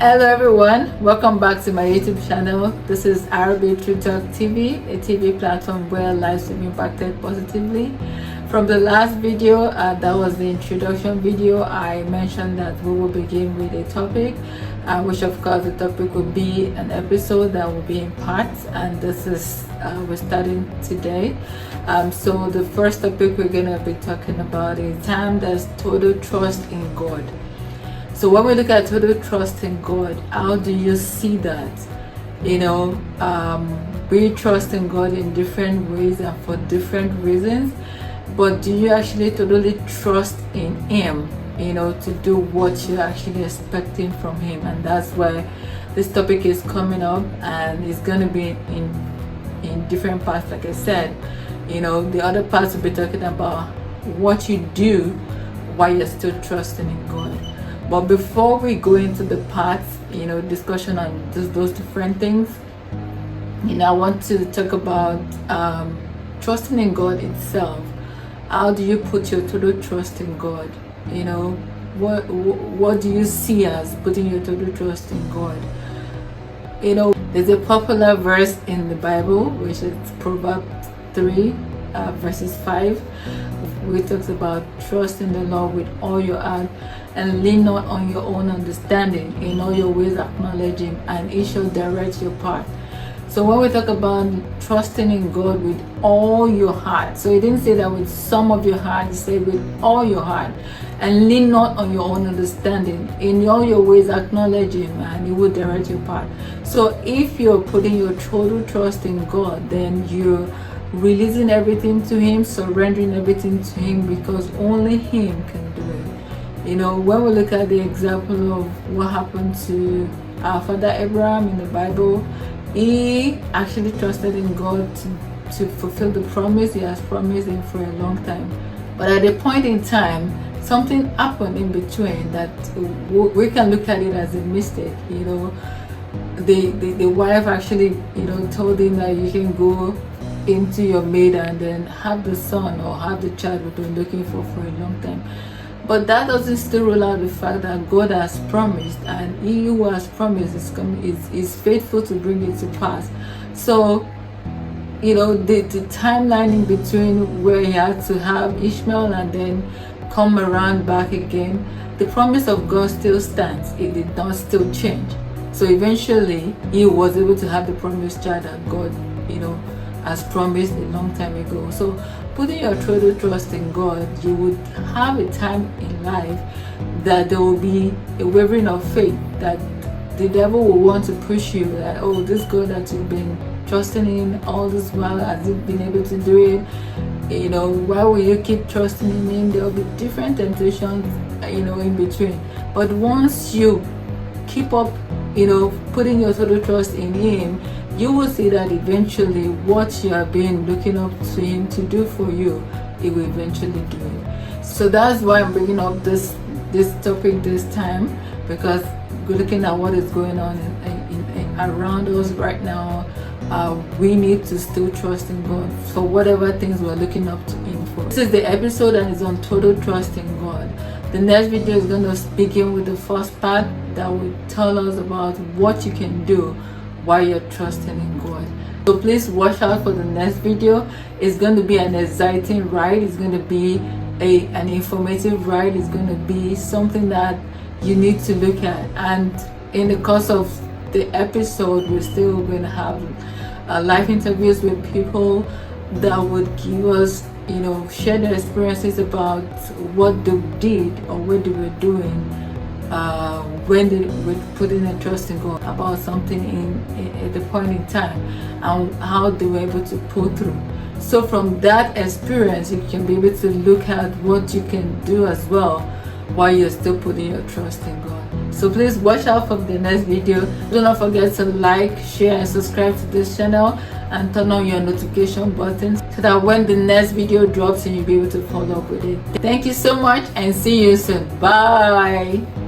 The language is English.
Hello everyone, welcome back to my YouTube channel. This is Arabic True Talk TV, a TV platform where lives have impacted positively. From the last video, that was the introduction video, I mentioned that we will begin with a topic, which of course the topic will be an episode that will be in parts, and this is we're starting today. So the first topic we're going to be talking about is time that's total trust in God. So when we look at total trust in God, how do you see that? We trust in God in different ways and for different reasons, but do you actually totally trust in Him, to do what you're actually expecting from Him? And that's why this topic is coming up, and it's going to be in different parts, like I said. The other parts will be talking about what you do while you're still trusting in God. But before we go into the parts, discussion on those different things, I want to talk about trusting in God itself. How do you put your total trust in God? What do you see as putting your total trust in God? There's a popular verse in the Bible, which is Proverbs 3, verses 5, which talks about trust in the Lord with all your heart and lean not on your own understanding. In all your ways acknowledge Him, and He shall direct your path. So when we talk about trusting in God with all your heart, so He didn't say that with some of your heart, He said with all your heart, and lean not on your own understanding. In all your ways acknowledge Him, and He will direct your path. So if you're putting your total trust in God, then you're releasing everything to Him, surrendering everything to Him, because only Him can do it. When we look at the example of what happened to our father Abraham in the Bible, he actually trusted in God to fulfill the promise He has promised him for a long time. But at a point in time, something happened in between that we can look at it as a mistake. The wife actually told him that you can go into your maid and then have the son or have the child we've been looking for a long time. But that doesn't still rule out the fact that God has promised, and He who has promised is faithful to bring it to pass. So the timeline in between where he had to have Ishmael and then come around back again, the promise of God still stands. It did not still change. So eventually he was able to have the promised child that God has promised a long time ago. So putting your total trust in God, you would have a time in life that there will be a wavering of faith, that the devil will want to push you that, oh, this God that you've been trusting in all this while, has He been able to do it? Why will you keep trusting in Him? There will be different temptations in between. But once you keep up putting your total trust in Him, you will see that eventually what you have been looking up to Him to do for you, He will eventually do it. So that's why I'm bringing up this topic this time, because we're looking at what is going on in around us right now. We need to still trust in God for whatever things we're looking up to Him for. This is the episode and it's on total trust in God. The next video is going to begin with the first part that will tell us about what you can do while you're trusting in God. So please watch out for the next video. It's going to be an exciting ride. It's going to be an informative ride. It's going to be something that you need to look at. And in the course of the episode, we're still going to have live interviews with people that would give us, share their experiences about what they did or what they were doing when they were putting their trust in God about something at the point in time, and how they were able to pull through. So from that experience, you can be able to look at what you can do as well while you're still putting your trust in God. So please watch out for the next video. Do not forget to like, share and subscribe to this channel, and turn on your notification button so that when the next video drops, you'll be able to follow up with it. Thank you so much, and see you soon. Bye.